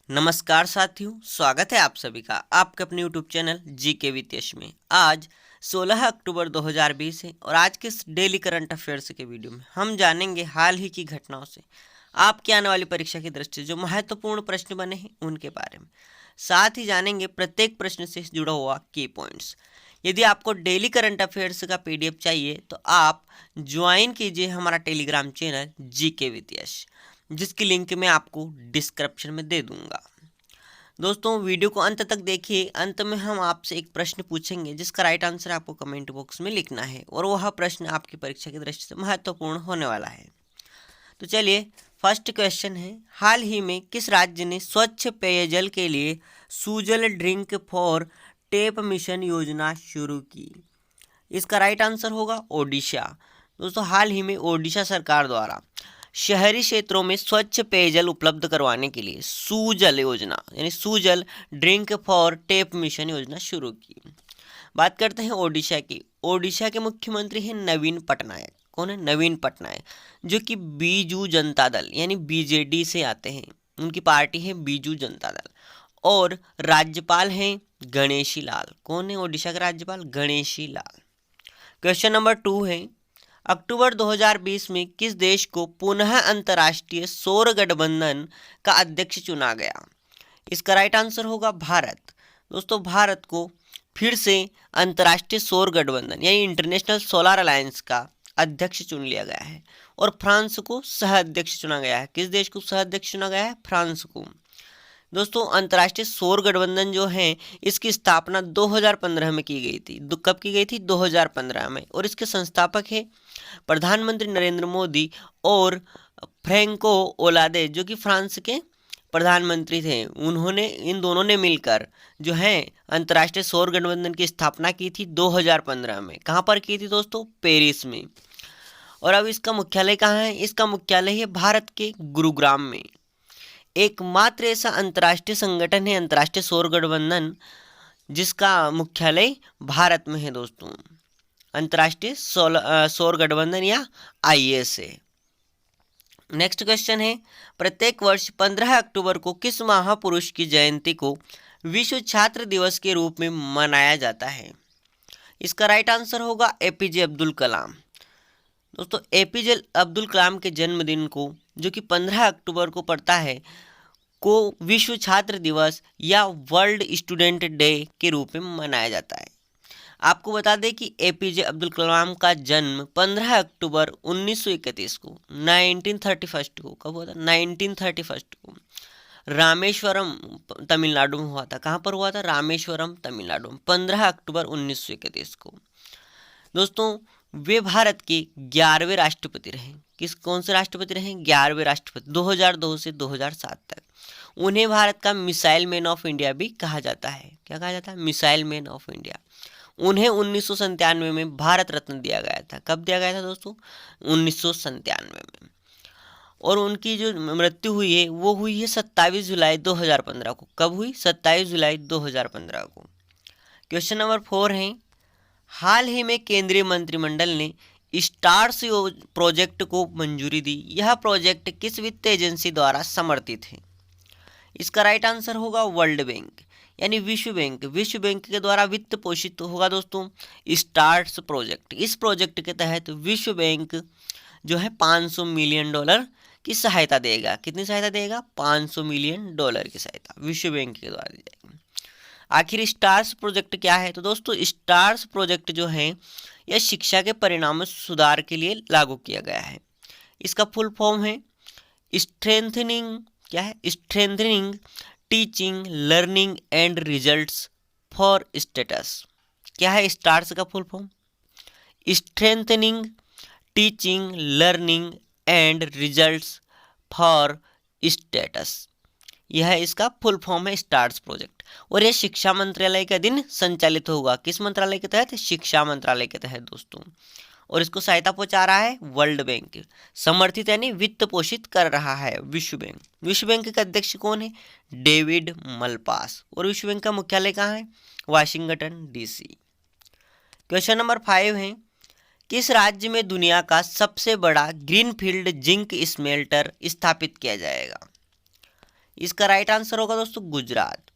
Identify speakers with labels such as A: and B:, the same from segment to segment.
A: नमस्कार साथियों, स्वागत है आप सभी का आपके अपने YouTube चैनल जीके विद यश में। आज 16 अक्टूबर 2020 है और आज के इस डेली करंट अफेयर्स के वीडियो में हम जानेंगे हाल ही की घटनाओं से आपकी आने वाली परीक्षा की दृष्टि से जो महत्वपूर्ण प्रश्न बने हैं उनके बारे में। साथ ही जानेंगे प्रत्येक प्रश्न से जुड़ा हुआ की पॉइंट्स। यदि आपको डेली करंट अफेयर्स का PDF चाहिए तो आप ज्वाइन कीजिए हमारा टेलीग्राम चैनल जीके विद यश, जिसकी लिंक मैं आपको डिस्क्रिप्शन में दे दूंगा। दोस्तों, वीडियो को अंत तक देखिए। अंत में हम आपसे एक प्रश्न पूछेंगे जिसका राइट आंसर आपको कमेंट बॉक्स में लिखना है और वह प्रश्न आपकी परीक्षा की दृष्टि से महत्वपूर्ण होने वाला है। तो चलिए, फर्स्ट क्वेश्चन है, हाल ही में किस राज्य ने स्वच्छ पेयजल के लिए Sujal drink for tape mission योजना शुरू की? इसका राइट आंसर होगा ओडिशा। दोस्तों, हाल ही में ओडिशा सरकार द्वारा शहरी क्षेत्रों में स्वच्छ पेयजल उपलब्ध करवाने के लिए सुजल योजना यानी Sujal drink for tape mission योजना शुरू की। बात करते हैं ओडिशा की। ओडिशा के मुख्यमंत्री हैं नवीन पटनायक। कौन है? नवीन पटनायक, जो कि बीजू जनता दल यानी बीजेडी से आते हैं। उनकी पार्टी है बीजू जनता दल। और राज्यपाल हैं गणेशी लाल। कौन है ओडिशा के राज्यपाल? गणेशी लाल। क्वेश्चन नंबर 2 है, अक्टूबर 2020 में किस देश को पुनः अंतर्राष्ट्रीय सौर गठबंधन का अध्यक्ष चुना गया? इसका राइट आंसर होगा भारत। दोस्तों, भारत को फिर से अंतर्राष्ट्रीय सौर गठबंधन यानी इंटरनेशनल सोलर अलायंस का अध्यक्ष चुन लिया गया है और फ्रांस को सह अध्यक्ष चुना गया है। किस देश को सह अध्यक्ष चुना गया है? फ्रांस को। दोस्तों, अंतर्राष्ट्रीय सौर गठबंधन जो है इसकी स्थापना 2015 में की गई थी। कब की गई थी? 2015 में। और इसके संस्थापक है प्रधानमंत्री नरेंद्र मोदी और फ्रैंको ओलादे, जो कि फ्रांस के प्रधानमंत्री थे। उन्होंने इन दोनों ने मिलकर जो है अंतर्राष्ट्रीय सौर गठबंधन की स्थापना की थी 2015 में। कहाँ पर की थी दोस्तों? पेरिस में। और अब इसका मुख्यालय कहाँ है? इसका मुख्यालय है भारत के गुरुग्राम में। एकमात्र ऐसा अंतर्राष्ट्रीय संगठन है अंतर्राष्ट्रीय सौर गठबंधन जिसका मुख्यालय भारत में है। दोस्तों, अंतर्राष्ट्रीय सौर गठबंधन या ISA। नेक्स्ट क्वेश्चन है, प्रत्येक वर्ष 15 अक्टूबर को किस महापुरुष की जयंती को विश्व छात्र दिवस के रूप में मनाया जाता है? इसका राइट आंसर होगा APJ अब्दुल कलाम। दोस्तों, APJ अब्दुल कलाम के जन्मदिन को, जो कि 15 अक्टूबर को पड़ता है, को विश्व छात्र दिवस या वर्ल्ड स्टूडेंट डे के रूप में मनाया जाता है। आपको बता दें कि APJ अब्दुल कलाम का जन्म 15 अक्टूबर 1931 को 1931 को कब हुआ था? 1931 को रामेश्वरम तमिलनाडु में हुआ था। कहाँ पर हुआ था? रामेश्वरम तमिलनाडु में 15 अक्टूबर 1931 को। दोस्तों, वे भारत के 11वें राष्ट्रपति रहे। कौन से राष्ट्रपति रहे? 11वें राष्ट्रपति, 2002 से 2007 तक। उन्हें भारत का मिसाइल मैन ऑफ इंडिया भी कहा जाता है। क्या कहा जाता है? Missile man of India. उन्हें 1997 में भारत रत्न दिया गया था। कब दिया गया था दोस्तों? 1997 में। और उनकी जो मृत्यु हुई है वो हुई है 27 जुलाई 2015 को। कब हुई? 27 जुलाई 2015 को। क्वेश्चन नंबर 4 है, हाल ही में केंद्रीय मंत्रिमंडल ने स्टार्स प्रोजेक्ट को मंजूरी दी। यह प्रोजेक्ट किस वित्त एजेंसी द्वारा समर्थित है? इसका राइट आंसर होगा वर्ल्ड बैंक यानी विश्व बैंक। विश्व बैंक के द्वारा वित्त पोषित होगा दोस्तों स्टार्स प्रोजेक्ट। इस प्रोजेक्ट के तहत विश्व बैंक जो है $500 मिलियन की सहायता देगा। कितनी सहायता देगा? $500 मिलियन की सहायता विश्व बैंक के द्वारा दी जाएगी। आखिर स्टार्स प्रोजेक्ट क्या है? तो दोस्तों, स्टार्स प्रोजेक्ट जो है यह शिक्षा के परिणामों सुधार के लिए लागू किया गया है। इसका फुल फॉर्म है स्ट्रेंथनिंग, क्या है? Strengthening teaching learning and results for status. क्या है स्टार्स का full form? Strengthening teaching learning and results for status, यह इसका फुल फॉर्म है स्टार्स प्रोजेक्ट। और यह शिक्षा मंत्रालय के अधीन संचालित होगा। किस मंत्रालय के तहत? शिक्षा मंत्रालय के तहत दोस्तों। और इसको सहायता पहुंचा रहा है वर्ल्ड बैंक। समर्थित यानी वित्त पोषित कर रहा है विश्व बैंक। विश्व बैंक के अध्यक्ष कौन है? David Malpass. और विश्व बैंक का मुख्यालय कहाँ है? Washington DC। क्वेश्चन नंबर 5 है, किस राज्य में दुनिया का सबसे बड़ा ग्रीनफील्ड जिंक स्मेल्टर स्थापित किया जाएगा? इसका राइट आंसर होगा दोस्तों गुजरात।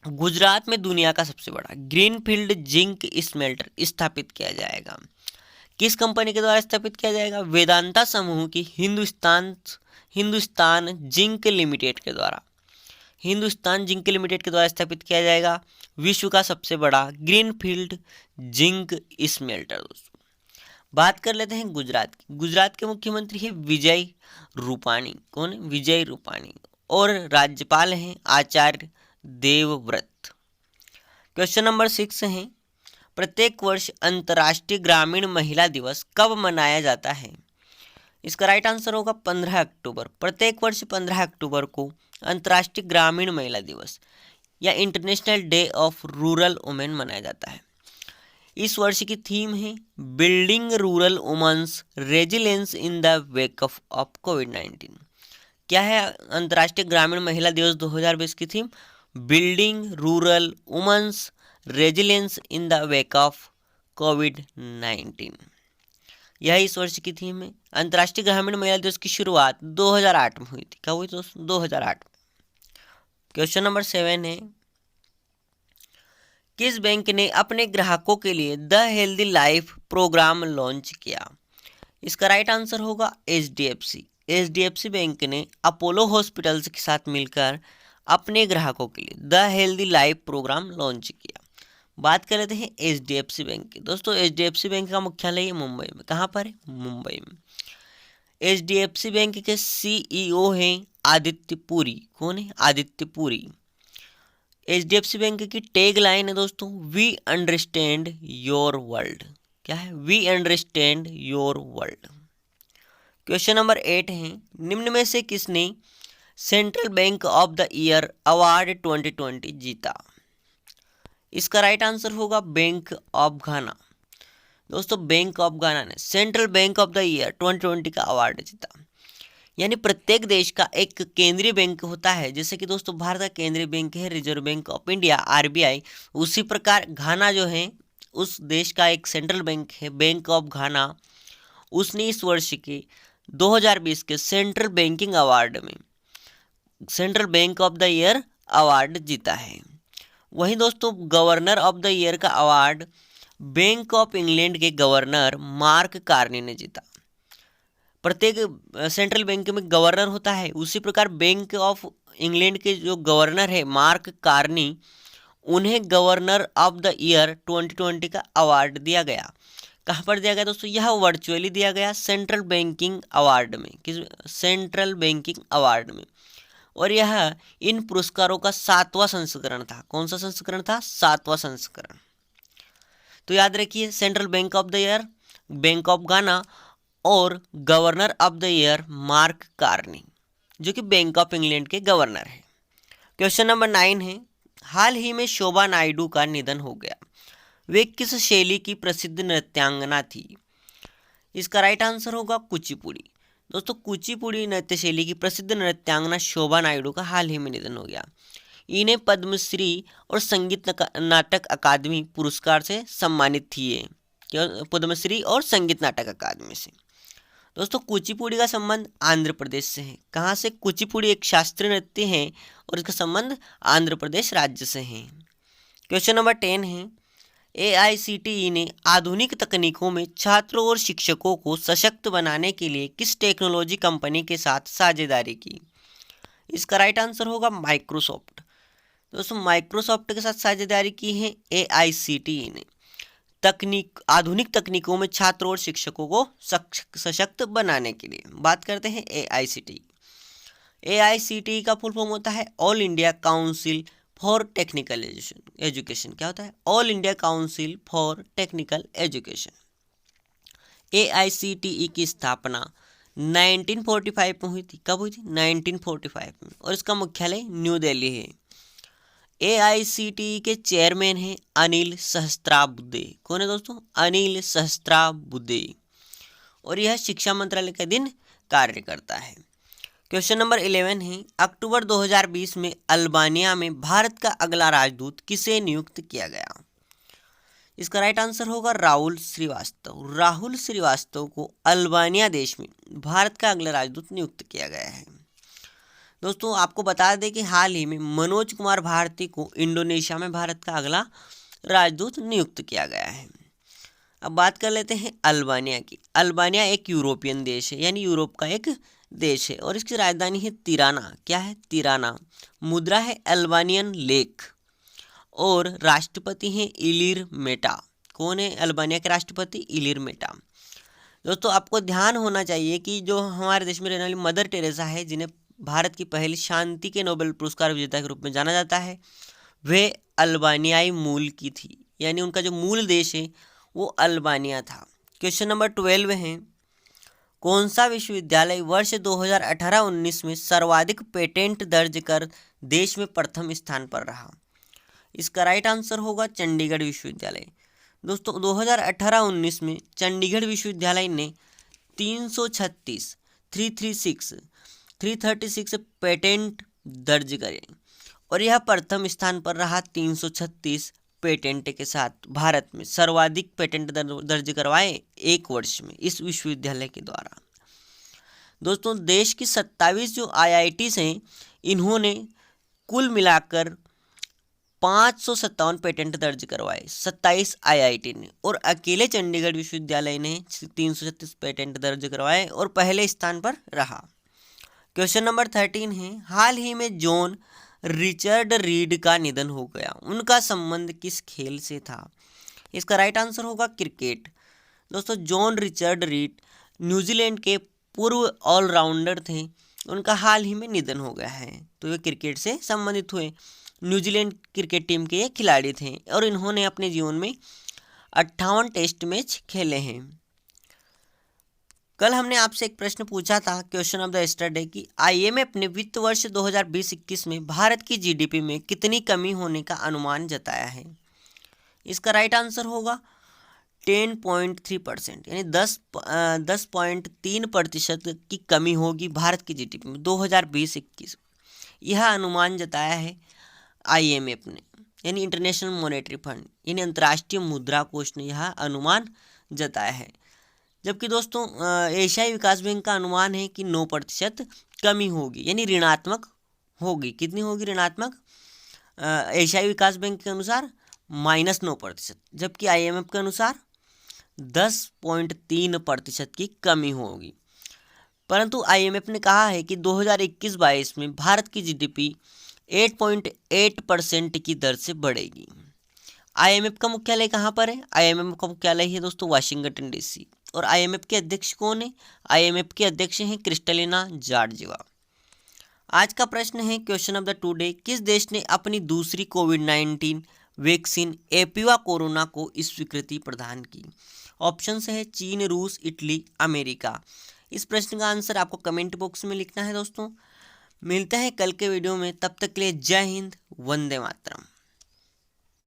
A: गुजरात में दुनिया का सबसे बड़ा ग्रीनफील्ड जिंक स्मेल्टर स्थापित किया जाएगा। किस कंपनी के द्वारा स्थापित किया जाएगा? वेदांता समूह की हिंदुस्तान जिंक लिमिटेड के द्वारा, हिंदुस्तान जिंक लिमिटेड के द्वारा स्थापित किया जाएगा विश्व का सबसे बड़ा ग्रीनफील्ड जिंक स्मेल्टर। दोस्तों बात कर लेते हैं गुजरात की। गुजरात के मुख्यमंत्री है विजय रूपाणी। कौन है? विजय रूपाणी। और राज्यपाल हैं आचार्य देवव्रत। क्वेश्चन नंबर 6 है, प्रत्येक वर्ष अंतर्राष्ट्रीय ग्रामीण महिला दिवस कब मनाया जाता है? इसका राइट आंसर होगा 15 अक्टूबर। प्रत्येक वर्ष 15 अक्टूबर को अंतर्राष्ट्रीय ग्रामीण महिला दिवस या international day of rural women मनाया जाता है। इस वर्ष की थीम है building rural women's resilience in the wake of कोविड-19। क्या है अंतर्राष्ट्रीय ग्रामीण महिला दिवस 2020 की theme? Building rural women's resilience in the wake of कोविड-19। यह इस वर्ष की थीम है। अंतर्राष्ट्रीय ग्रामीण महिला दिवस की शुरुआत 2008 में हुई थी। कब हुई दोस्तों? 2008 में। क्वेश्चन नंबर 7 है, किस बैंक ने अपने ग्राहकों के लिए the healthy life programme launch किया? इसका राइट आंसर होगा HDFC। HDFC बैंक ने अपोलो हॉस्पिटल्स के साथ मिलकर अपने ग्राहकों के लिए the healthy life programme launch किया। बात कर लेते हैं HDFC बैंक की। दोस्तों HDFC बैंक का मुख्यालय है मुंबई में। कहाँ पर है? मुंबई में। HDFC बैंक के CEO हैं आदित्य पुरी। कौन है? आदित्य पुरी। HDFC बैंक की टैग लाइन है दोस्तों वी अंडरस्टैंड योर वर्ल्ड। क्या है? We understand your world. Question number 8 है, निम्न में से किसने central bank of the year award 2020 जीता? इसका राइट आंसर होगा बैंक ऑफ घाना। दोस्तों बैंक ऑफ घाना ने central bank of the year 2020 का अवार्ड जीता। यानी प्रत्येक देश का एक केंद्रीय बैंक होता है, जैसे कि दोस्तों भारत का केंद्रीय बैंक है reserve bank of India RBI, उसी प्रकार घाना जो है उस देश का एक सेंट्रल बैंक है बैंक ऑफ घाना। उसने इस वर्ष के 2020 के सेंट्रल बैंकिंग अवार्ड में central bank of the year award जीता है। वहीं दोस्तों गवर्नर ऑफ द ईयर का अवार्ड बैंक ऑफ इंग्लैंड के गवर्नर मार्क कार्नी ने जीता। प्रत्येक सेंट्रल बैंक में गवर्नर होता है, उसी प्रकार बैंक ऑफ इंग्लैंड के जो गवर्नर है मार्क कार्नी, उन्हें गवर्नर ऑफ द ईयर 2020 का अवार्ड दिया गया। कहाँ पर दिया गया दोस्तों? यह वर्चुअली दिया गया सेंट्रल बैंकिंग अवार्ड में। किस? सेंट्रल बैंकिंग अवार्ड में। और यह इन पुरस्कारों का 7वां संस्करण था। कौन सा संस्करण था? 7वां संस्करण। तो याद रखिए central bank of the year bank of Ghana और governor of the year Mark Carney, जो कि बैंक ऑफ इंग्लैंड के गवर्नर है। क्वेश्चन नंबर 9 है, हाल ही में शोभा नायडू का निधन हो गया। वे किस शैली की प्रसिद्ध नृत्यांगना थी? इसका राइट आंसर होगा कुचिपुड़ी। दोस्तों कुचिपुड़ी नृत्य शैली की प्रसिद्ध नृत्यांगना शोभा नायडू का हाल ही में निधन हो गया। इन्हें पद्मश्री और संगीत नाटक अकादमी पुरस्कार से सम्मानित थी। पद्मश्री और संगीत नाटक अकादमी से। दोस्तों कुचिपुड़ी का संबंध आंध्र प्रदेश से है। कहाँ से? कुचिपुड़ी एक शास्त्रीय नृत्य है और इसका संबंध आंध्र प्रदेश राज्य से है। क्वेश्चन नंबर 10 है, AICTE ने आधुनिक तकनीकों में छात्रों और शिक्षकों को सशक्त बनाने के लिए किस टेक्नोलॉजी कंपनी के साथ साझेदारी की? इसका राइट आंसर होगा माइक्रोसॉफ्ट। दोस्तों माइक्रोसॉफ्ट के साथ साझेदारी की है AICTE ने आधुनिक तकनीकों में छात्रों और शिक्षकों को सशक्त बनाने के लिए। बात करते हैं AICTE। AICTE का फुल फॉर्म होता है all India council for technical education. क्या होता है? All India council for technical education. AICTE की स्थापना 1945 में हुई थी। कब हुई थी? 1945 में। और इसका मुख्यालय न्यू दिल्ली है। AICTE के चेयरमैन हैं अनिल सहस्त्राबुद्धे। कौन है दोस्तों? अनिल सहस्त्राबुद्धे। और यह शिक्षा मंत्रालय के अधीन कार्य करता है। क्वेश्चन नंबर 11 है, अक्टूबर 2020 में अल्बानिया में भारत का अगला राजदूत किसे नियुक्त किया गया? इसका राइट आंसर होगा राहुल श्रीवास्तव। राहुल श्रीवास्तव को अल्बानिया देश में भारत का अगला राजदूत नियुक्त किया गया है। दोस्तों आपको बता दें कि हाल ही में मनोज कुमार भारती को इंडोनेशिया में भारत का अगला राजदूत नियुक्त किया गया है। अब बात कर लेते हैं अल्बानिया की। अल्बानिया एक यूरोपियन देश है, यानी यूरोप का एक देश है, और इसकी राजधानी है तिराना। क्या है? तिराना। मुद्रा है अल्बानियन लेक, और राष्ट्रपति हैं इलिर मेटा। कौन है अल्बानिया के राष्ट्रपति? इलिर मेटा। दोस्तों आपको ध्यान होना चाहिए कि जो हमारे देश में रहने वाली मदर टेरेसा है, जिन्हें भारत की पहली शांति के नोबेल पुरस्कार विजेता के रूप में जाना जाता है, वे अल्बानियाई मूल की थी, यानी उनका जो मूल देश है वो अल्बानिया था। क्वेश्चन नंबर 12 है, कौन सा विश्वविद्यालय वर्ष 2018-19 में सर्वाधिक पेटेंट दर्ज कर देश में प्रथम स्थान पर रहा? इसका राइट आंसर होगा चंडीगढ़ विश्वविद्यालय। दोस्तों 2018-19 में चंडीगढ़ विश्वविद्यालय ने 336 पेटेंट दर्ज करे, और यह प्रथम स्थान पर रहा 336 पेटेंट के साथ। भारत में सर्वाधिक पेटेंट दर्ज करवाए एक वर्ष में इस विश्वविद्यालय के द्वारा। दोस्तों देश की 27 जो IITs हैं, इन्होंने कुल मिलाकर 557 पेटेंट दर्ज करवाए 27 IIT ने, और अकेले चंडीगढ़ विश्वविद्यालय ने 336 पेटेंट दर्ज करवाए और पहले स्थान पर रहा। क्वेश्चन नंबर 13 है, हाल ही में जॉन रिचर्ड रीड का निधन हो गया, उनका संबंध किस खेल से था? इसका राइट आंसर होगा क्रिकेट। दोस्तों जॉन रिचर्ड रीड न्यूजीलैंड के पूर्व ऑलराउंडर थे, उनका हाल ही में निधन हो गया है, तो वे क्रिकेट से संबंधित हुए। न्यूजीलैंड क्रिकेट टीम के ये खिलाड़ी थे, और इन्होंने अपने जीवन में 58 टेस्ट मैच खेले हैं। कल हमने आपसे एक प्रश्न पूछा था, क्वेश्चन ऑफ द स्टडी, कि IMF ने वित्त वर्ष 2020-21 में भारत की GDP में कितनी कमी होने का अनुमान जताया है? इसका राइट आंसर होगा 10.3%, यानी 10.3% की कमी होगी भारत की GDP में 2020-21। यह अनुमान जताया है IMF ने, यानी इंटरनेशनल मॉनेटरी फंड, यानी अंतर्राष्ट्रीय मुद्रा कोष ने यह अनुमान जताया है। जबकि दोस्तों एशियाई विकास बैंक का अनुमान है कि 9% कमी होगी, यानी ऋणात्मक होगी। कितनी होगी ऋणात्मक? एशियाई विकास बैंक के अनुसार -9%, जबकि IMF के अनुसार 10.3% की कमी होगी। परंतु IMF ने कहा है कि 2021-22 में भारत की GDP 8.8% की दर से बढ़ेगी। IMF का मुख्यालय कहाँ पर है? IMF का मुख्यालय है दोस्तों वाशिंगटन DC, और IMF के अध्यक्ष कौन है? IMF के अध्यक्ष हैं क्रिस्टलिना जॉर्जिवा। आज का प्रश्न है, क्वेश्चन ऑफ द टुडे, किस देश ने अपनी दूसरी कोविड-19 वैक्सीन एपिवा कोरोना को इस स्वीकृति प्रदान की? ऑप्शन है चीन, रूस, इटली, अमेरिका। इस प्रश्न का आंसर आपको कमेंट बॉक्स में लिखना है। दोस्तों मिलते हैं कल के वीडियो में, तब तक के लिए जय हिंद, वंदे मातरम।